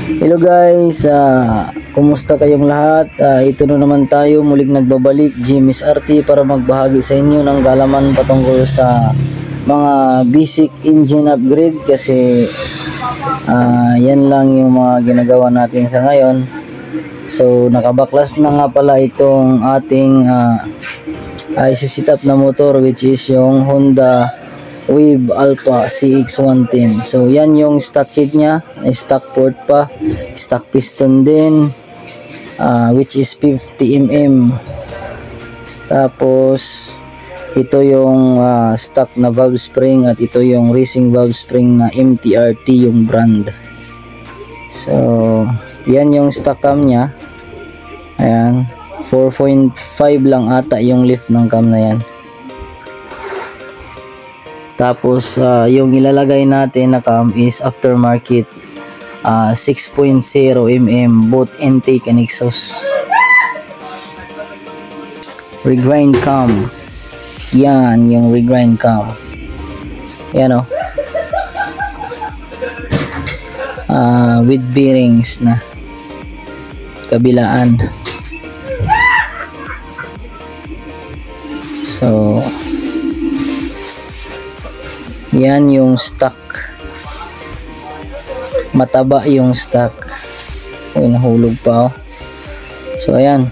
Hello guys, kumusta kayong lahat? Ito na naman tayo, muling nagbabalik, Jimmy's RT, para magbahagi sa inyo ng galaman patungkol sa mga basic engine upgrade kasi yan lang yung mga ginagawa natin sa ngayon. So nakabaklas na nga pala itong ating IC setup na motor, which is yung Honda Wave Alpha CX110. So yan yung stock kit nya, stock port pa, stock piston din, which is 50mm. Tapos ito yung stock na valve spring, at ito yung racing valve spring na MTRT yung brand. So yan yung stock cam nya. Ayan, 4.5 lang ata yung lift ng cam na yan. Tapos yung ilalagay natin na cam is aftermarket 6.0mm both intake and exhaust. Regrind cam. Yan yung regrind cam. Yan o. With bearings na kabilaan. So yan yung stock, mataba yung stock. Uy, nahulog pa oh. So ayan,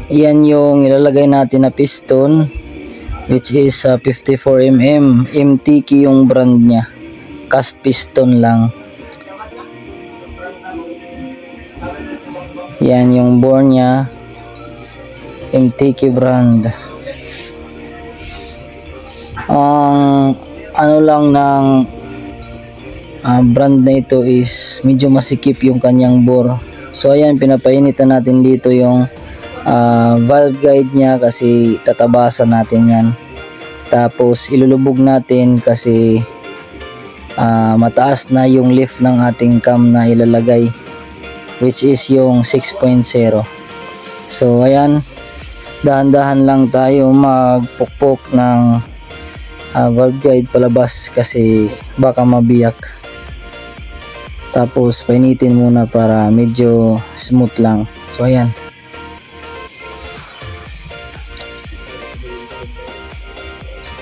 yan yung ilalagay natin na piston, which is 54mm MTK yung brand nya, cast piston lang. Yan yung bore nya, MTK brand. Ang ano lang ng brand na ito is medyo masikip yung kanyang bore. So ayan, pinapainitan natin dito yung valve guide nya kasi tatabasan natin yan. Tapos ilulubog natin kasi mataas na yung lift ng ating cam na ilalagay, which is yung 6.0. So ayan, dahan-dahan lang tayo magpukpok ng valve guide palabas kasi baka mabiyak. Tapos painitin muna para medyo smooth lang. So ayan,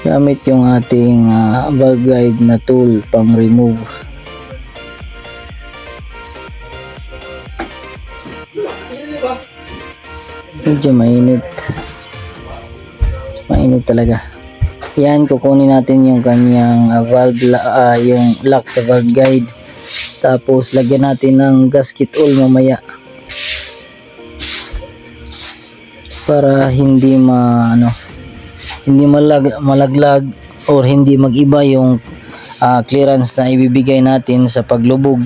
gamit yung ating valve guide na tool pang remove. Medyo mainit talaga. Yan, kukunin natin yung kanyang valve, yung lock sa valve guide. Tapos lagyan natin ng gasket oil mamaya para hindi malaglag or hindi mag-iba yung clearance na ibibigay natin sa paglubog.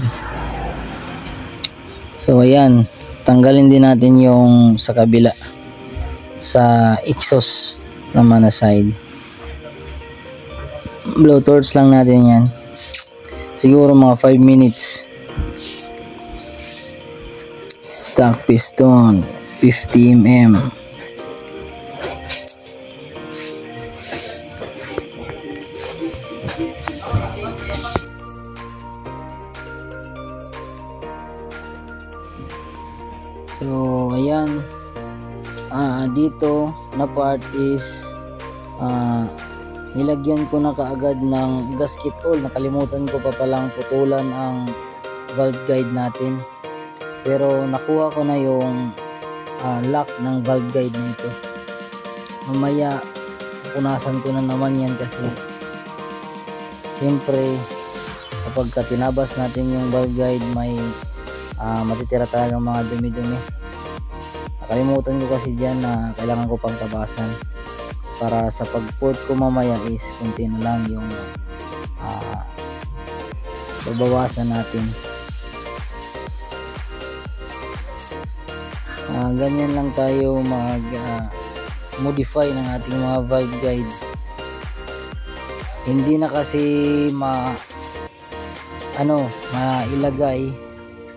So ayan, tanggalin din natin yung sa kabila, sa exhaust naman na side. Blowtorch lang natin yan, siguro mga 5 minutes. Stock piston 50mm. So ayan, dito na part is nilagyan ko na kaagad ng gasket oil. Nakalimutan ko pa palang putulan ang valve guide natin, pero nakuha ko na yung lock ng valve guide na ito. Mamaya punasan ko na naman yan kasi siyempre kapag tinabas natin yung valve guide may matitira talagang mga dumi-dumi. Nakalimutan ko kasi dyan na kailangan ko pang tabasan para sa pag-port ko mamaya is konti na lang yung babawasan natin. Ganyan lang tayo mag modify ng ating mga valve guide. Hindi na kasi mailagay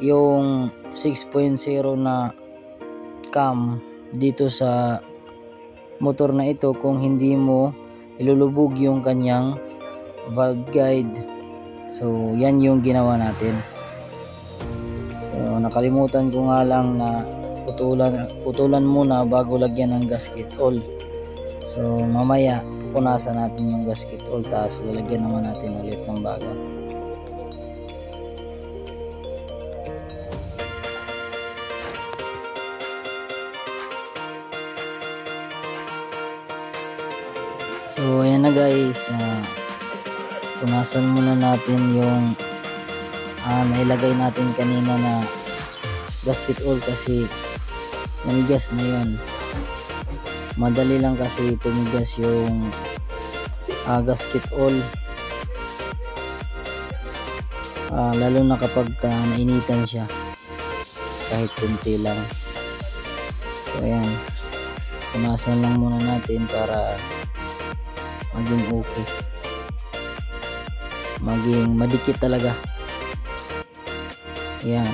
yung 6.0 na cam dito sa motor na ito kung hindi mo ilulubog yung kanyang valve guide. So yan yung ginawa natin. So nakalimutan ko nga lang na putulan muna bago lagyan ng gasket oil. So mamaya punasan natin yung gasket oil, tapos lalagyan naman natin ulit ng bago. So ayan na guys, punasan muna natin yung nailagay natin kanina na gasket oil kasi nanigas na yun. Madali lang kasi tumigas yung gasket oil, lalo na kapag nainitan siya kahit kunti lang. So ayan, punasan lang muna natin para maging okay, maging madikit talaga. Ayan,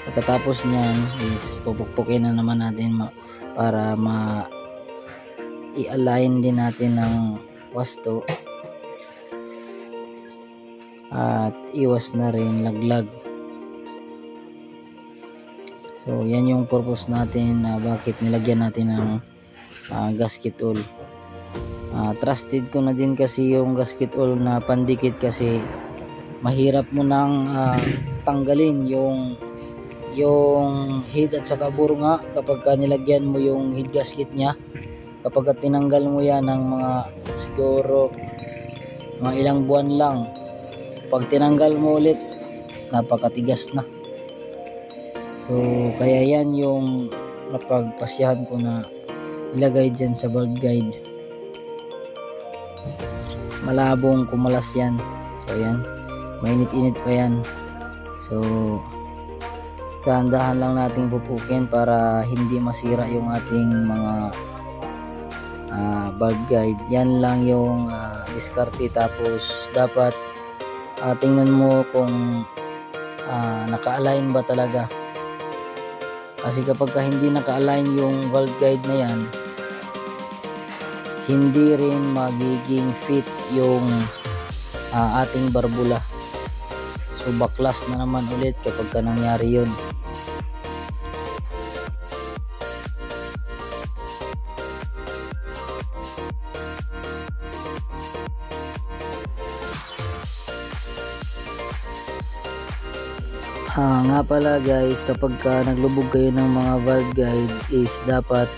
pagkatapos nyan is pupukpukin na naman natin para i-align din natin ng wasto at iwas na rin laglag. So yan yung purpose natin na bakit nilagyan natin ng gasket oil. Trusted ko na din kasi yung gasket oil na pandikit kasi mahirap mo nang tanggalin yung head at saka burunga kapag nilagyan mo yung head gasket nya. Kapag tinanggal mo yan ng mga siguro mga ilang buwan lang, pag tinanggal mo ulit napakatigas na. So kaya yan yung napagpasyahan ko na ilagay dyan sa valve guide. Malabong kumalas yan. So yan, mainit-init pa yan. So dahan-dahan lang nating pupukin para hindi masira yung ating mga valve guide. Yan lang yung diskarte. Tapos dapat tingnan mo kung naka-align ba talaga, kasi kapag hindi naka-align yung valve guide na yan, hindi rin magiging fit yung ating barbula. So baklas na naman ulit kapag nangyari yun. Nga pala guys, kapag naglubog kayo ng mga valve guide is dapat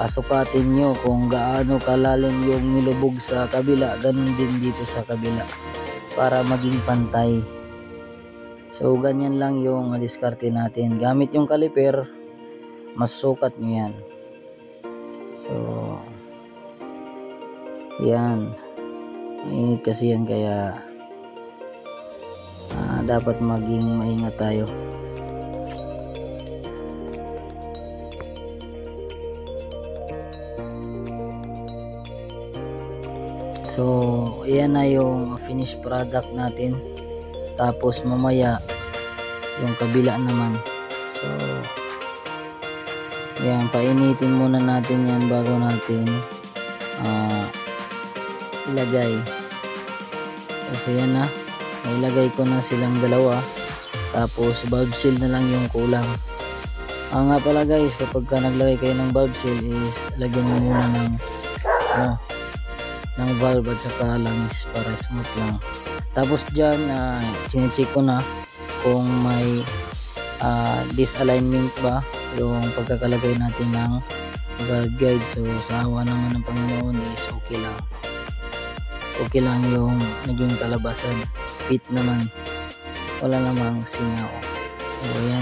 sukatin nyo kung gaano kalalim yung nilubog sa kabila, ganun din dito sa kabila para maging pantay. So ganyan lang yung diskarte natin. Gamit yung caliper, masukat nyo yan. So yan, mainit kasi yan, kaya dapat maging maingat tayo. So ayan na yung finished product natin. Tapos mamaya yung kabila naman. So ayan, painitin muna natin yan bago natin ilagay. Kasi yan na, ilagay ko na silang dalawa. Tapos valve seal na lang yung kulang. Nga pala guys, kapag naglagay kayo ng valve seal is lagyan nyo muna ng valve at saka langis para smooth lang. Tapos dyan chinecheck ko na kung may disalignment ba yung pagkakalagay natin ng valve guide. So sa awa naman ng Panginoon is okay lang. Okay lang yung naging kalabasan. Fit naman, wala namang singaw. So yan,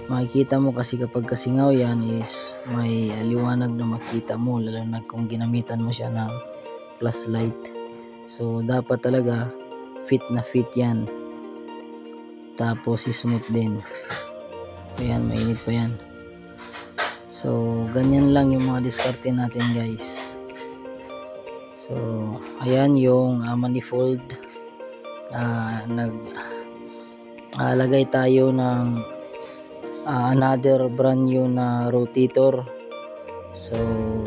makikita mo kasi kapag kasingaw yan is may liwanag na makita mo, lalo na kung ginamitan mo siya ng flashlight. So dapat talaga fit na fit yan, tapos smooth din. Ayan, mainit pa yan. So ganyan lang yung mga diskarte natin guys. So ayan yung manifold. Naglagay tayo ng another brand new na rotator. So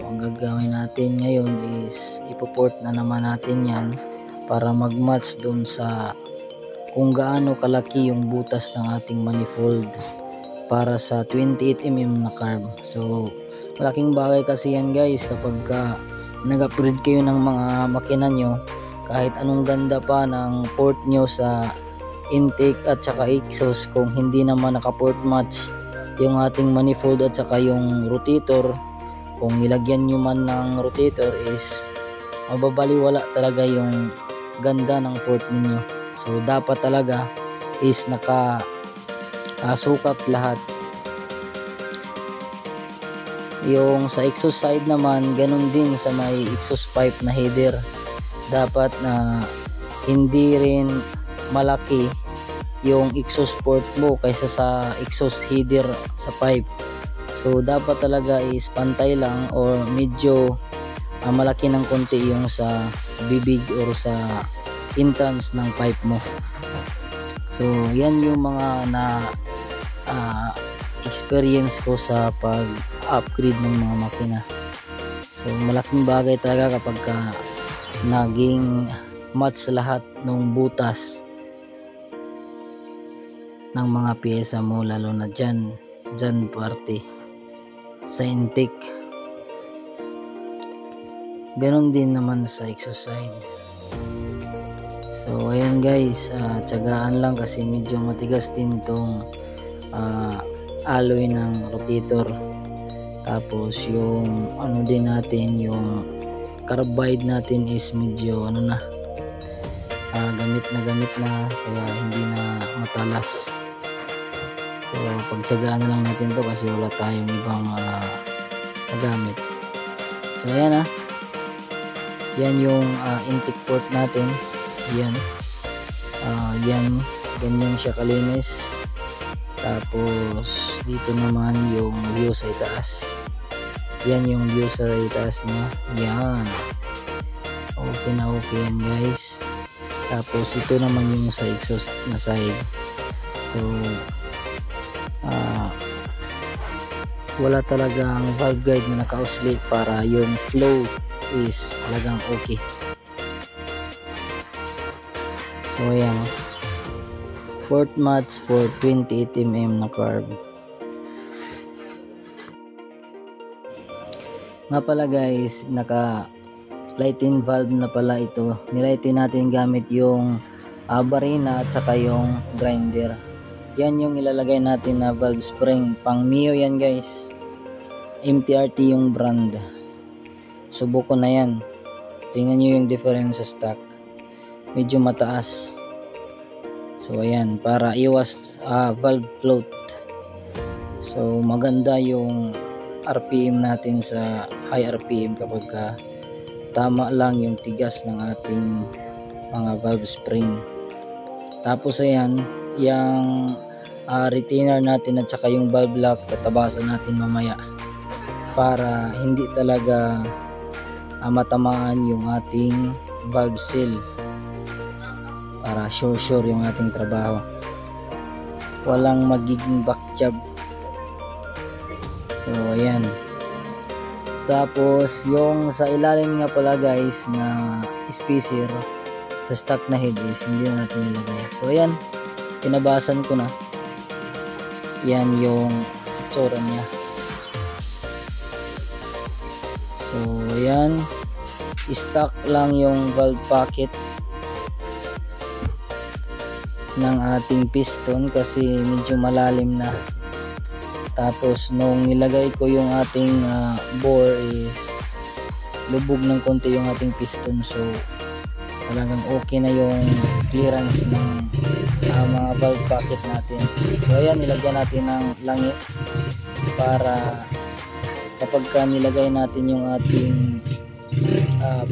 ang gagawin natin ngayon is ipoport na naman natin yan para mag-match dun sa kung gaano kalaki yung butas ng ating manifold para sa 28mm na carb. So malaking bagay kasi yan guys kapag nag-upgrade kayo ng mga makina nyo, kahit anong ganda pa ng port nyo sa intake at saka exhaust, kung hindi naman naka-port match yung ating manifold at saka yung rotator, kung nilagyan nyo man ng rotator is mababaliwala talaga yung ganda ng port ninyo. So dapat talaga is sukat lahat. Yung sa exhaust side naman, ganun din sa may exhaust pipe na header, dapat na hindi rin malaki yung exhaust port mo kaysa sa exhaust header sa pipe. So dapat talaga is pantay lang or medyo malaki ng konti yung sa bibig or sa entrance ng pipe mo. So yan yung mga experience ko sa pag-upgrade ng mga makina. So malaking bagay talaga kapag naging match lahat ng butas ng mga piyesa mo, lalo na dyan parte sa intake. Ganon din naman sa exhaust side. So ayan guys, tiyagaan lang kasi medyo matigas din itong alloy ng rotator. Tapos yung ano din natin, yung carbide natin is medyo gamit na kaya hindi na matalas. So pagtiyagaan na lang natin to kasi wala tayong ibang gamit. So ayan yan yung intake port natin. Yan ganyan siya kalinis. Tapos dito naman yung view sa itaas, yan yung view sa itaas niya. Yan okay na okay yan guys. Tapos ito naman yung sa exhaust na side. So wala talagang valve guide na naka-oscillate para yung flow is talagang okay. So ayan, port match for 28mm na carb. Nga pala guys, naka lighting valve na pala ito. Nilighten natin gamit yung barina at saka yung grinder. Yan yung ilalagay natin na valve spring, pang Mio yan guys. MTRT yung brand. Subok ko na yan. Tingnan nyo yung difference sa stock, medyo mataas. So ayan, para iwas valve float. So maganda yung RPM natin sa high RPM kapag tama lang yung tigas ng ating mga valve spring. Tapos ayan, yung retainer natin at saka yung valve lock tatabasan natin mamaya para hindi talaga matamaan yung ating valve seal, para sure yung ating trabaho, walang magiging back job. So ayan. Tapos yung sa ilalim nga pala guys na spacer sa stock na head is hindi na natin nilagay. So ayan, pinabasan ko na. Yan yung itsura niya. So ayan, stock lang yung valve pocket ng ating piston kasi medyo malalim na. Tapos nung nilagay ko yung ating bore is lubog ng konti yung ating piston, so talagang okay na yung clearance ng mga valve pocket natin. So ayan, nilagyan natin ng langis para kapag nilagay natin yung ating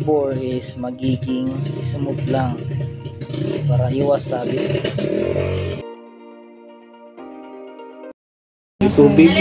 bore is magiging smooth lang para iwas sabit. Tubig.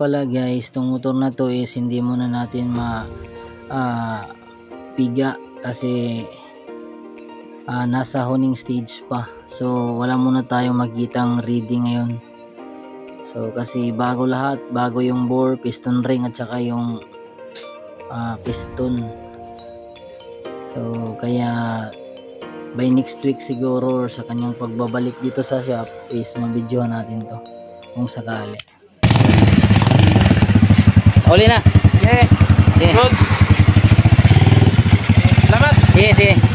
pala guys, itong motor na to is hindi muna natin piga kasi nasa honing stage pa. So wala muna tayong makitang reading ngayon. So kasi bago lahat, bago yung bore, piston ring at saka yung piston. So kaya by next week siguro or sa kanyang pagbabalik dito sa shop is mabidyohan natin to kung sakali. Uli na. Yeah. Sige. Good. Salamat. Sige, sige.